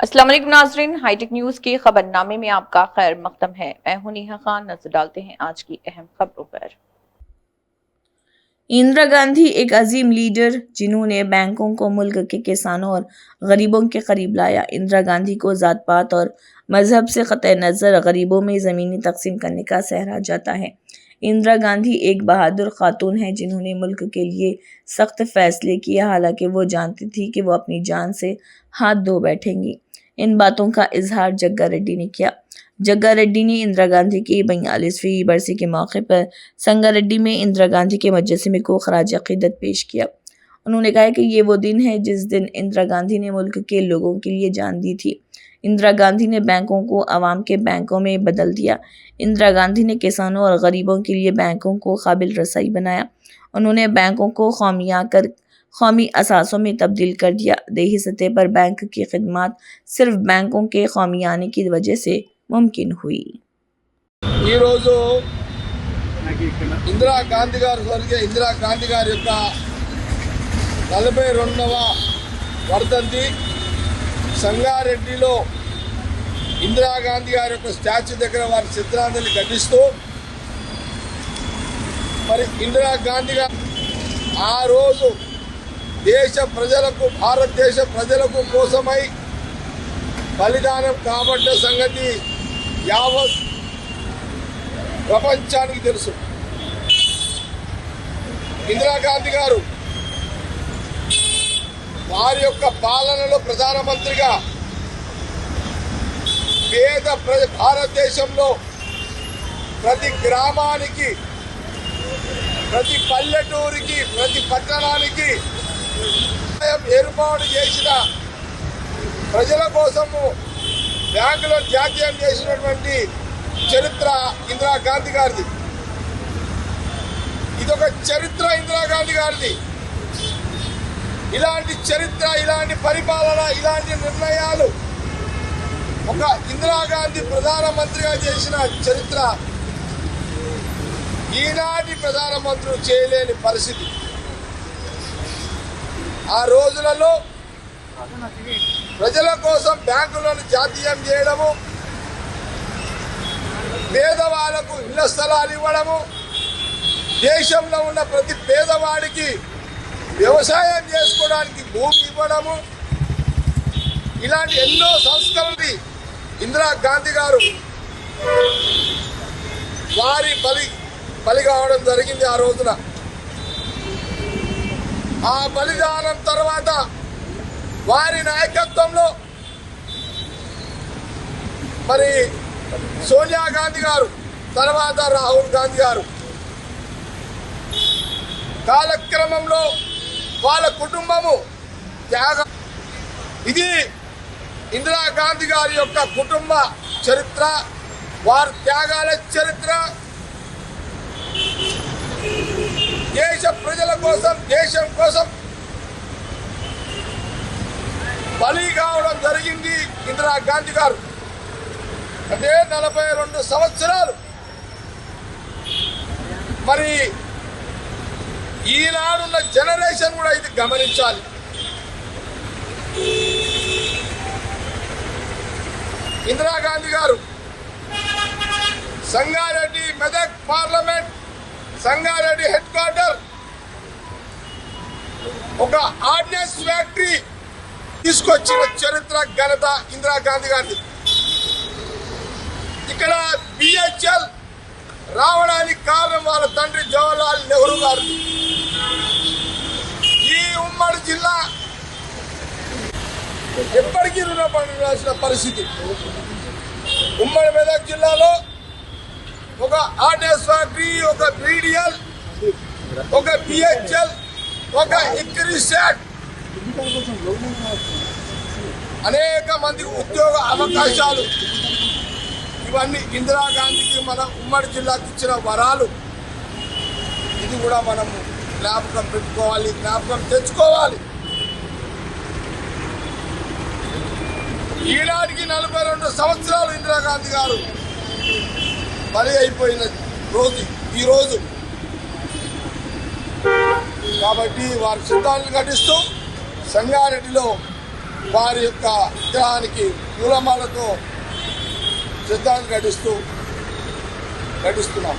अस्सलाम वालेकुम नाज़रीन, हाईटेक न्यूज़ के खबरनामे में आपका खैर मकदम है। मैं हूं नेहा खान। नजर डालते हैं आज की अहम खबरों पर। इंदिरा गांधी एक अजीम लीडर जिन्होंने बैंकों को मुल्क के किसानों और गरीबों के करीब लाया। इंदिरा गांधी को जात पात और मजहब से क़तई नज़र गरीबों में ज़मीनी तकसीम करने का सहरा जाता है। इंदिरा गांधी एक बहादुर खातून है जिन्होंने मुल्क के लिए सख्त फैसले किए, हालांकि वो जानती थी कि वो अपनी जान से हाथ धो बैठेंगी। इन बातों का इजहार जग्गा रेड्डी ने किया। जग्गा रेड्डी ने इंदिरा गांधी की 42वीं बरसी के मौके पर संगारेड्डी में इंदिरा गांधी के मुजस्समे को खराज अकीदत पेश किया। उन्होंने कहा कि ये वो दिन है जिस दिन इंदिरा गांधी ने मुल्क के लोगों के लिए जान दी थी। इंदिरा गांधी ने बैंकों को आवाम के बैंकों में बदल दिया। इंदिरा गांधी ने किसानों और गरीबों के लिए बैंकों को काबिल रसाई बनाया। उन्होंने बैंकों को कौमी असासों में तब्दील कर दिया। देही सतह पर बैंक की खिदमत सिर्फ बैंकों के कौमी आने की वजह से मुमकिन हुई। ఇందిరా గాంధీ గారు స్వర్గీయ ఇందిరా గాంధీ గారి యొక్క 42వ వర్ధంతి సంగారెడ్డిలో ఇందిరా గాంధీ గారి యొక్క స్టాచ్యూ దగ్గర వారి చిత్రాంజలి ఘటిస్తూ మరి ఇందిరా గాంధీ గారు ఆ రోజు దేశ ప్రజలకు భారతదేశ ప్రజలకు కోసమై బలిదానం కాబట్ట సంగతి యావత్ ప్రపంచానికి తెలుసు. ఇందిరాగాంధీ గారు వారి యొక్క పాలనలో ప్రధానమంత్రిగా భారతదేశంలో ప్రతి గ్రామానికి, ప్రతి పల్లెటూరికి, ప్రతి పట్టణానికి ఏర్పాటు చేసిన, ప్రజల కోసము బ్యాంకులో జాతీయం చేసినటువంటి చరిత్ర ఇందిరాగాంధీ గారిది. ఇదొక చరిత్ర ఇందిరాగాంధీ గారిది. ఇలాంటి చరిత్ర, ఇలాంటి పరిపాలన, ఇలాంటి నిర్ణయాలు ఒక ఇందిరాగాంధీ ప్రధానమంత్రిగా చేసిన చరిత్ర ఈనాటి ప్రధానమంత్రులు చేయలేని పరిస్థితి. ఆ రోజులలో ప్రజల కోసం బ్యాంకులను జాతీయం చేయడము, పేదవాళ్లకు ఇళ్ల స్థలాలు ఇవ్వడము, దేశంలో ఉన్న ప్రతి పేదవాడికి వ్యవసాయం చేసుకోవడానికి భూమి ఇవ్వడము, ఇలాంటి ఎన్నో సంస్కరణలు ఇందిరాగాంధీ గారు వారి బలి కావడం జరిగింది. ఆ రోజున ఆ బలిదానం తర్వాత వారి నాయకత్వంలో మరి సోనియా గాంధీ గారు, తర్వాత రాహుల్ గాంధీ గారు కాలక్రమంలో వాళ్ళ కుటుంబము త్యాగం. ఇది ఇందిరాగాంధీ గారి యొక్క కుటుంబ చరిత్ర, వారి త్యాగాల చరిత్ర. దేశ ప్రజల కోసం, దేశం కోసం బలి కావడం జరిగింది ఇందిరాగాంధీ గారు. అంటే 42 సంవత్సరాలు. మరి ఈనాడున్న జనరేషన్ కూడా ఇది గమనించాలి. ఇందిరాగాంధీ గారు Sangareddy Medak parliament, Sangareddy head quarter ఒక ఆర్డినెన్స్ ఫ్యాక్టరీ తీసుకొచ్చిన చరిత్ర, ఘనత ఇందిరాగాంధీ గారిది. ఇక్కడ బిహెచ్ఎల్ రావడానికి కారణం వాళ్ళ తండ్రి జవహర్లాల్ నెహ్రూ గారు. ఈ ఉమ్మడి జిల్లా ఎప్పటికీ రుణపడాల్సిన పరిస్థితి. ఉమ్మడి మెదక్ జిల్లాలో ఒక ఆర్డినెన్స్ ఫ్యాక్టరీ, ఒక బీడీఎల్, ఒక బిహెచ్ఎల్, ఒక ఇక్రిసాట్, అనేక మందికి ఉద్యోగ అవకాశాలు, ఇవన్నీ ఇందిరాగాంధీకి మన ఉమ్మడి జిల్లాకి ఇచ్చిన వరాలు. ఇది కూడా మనము జ్ఞాపకం పెట్టుకోవాలి, జ్ఞాపకం తెచ్చుకోవాలి. ఈనాటికి 42 సంవత్సరాలు ఇందిరాగాంధీ గారు బలి అయిపోయిన రోజు ఈరోజు. కాబట్టి వారి సిద్ధాంతాలు ఘటిస్తూ సంగారెడ్డిలో వారి యొక్క విగ్రహానికి పూలమాలతో శ్రద్ధాంజలి ఘటిస్తున్నాం.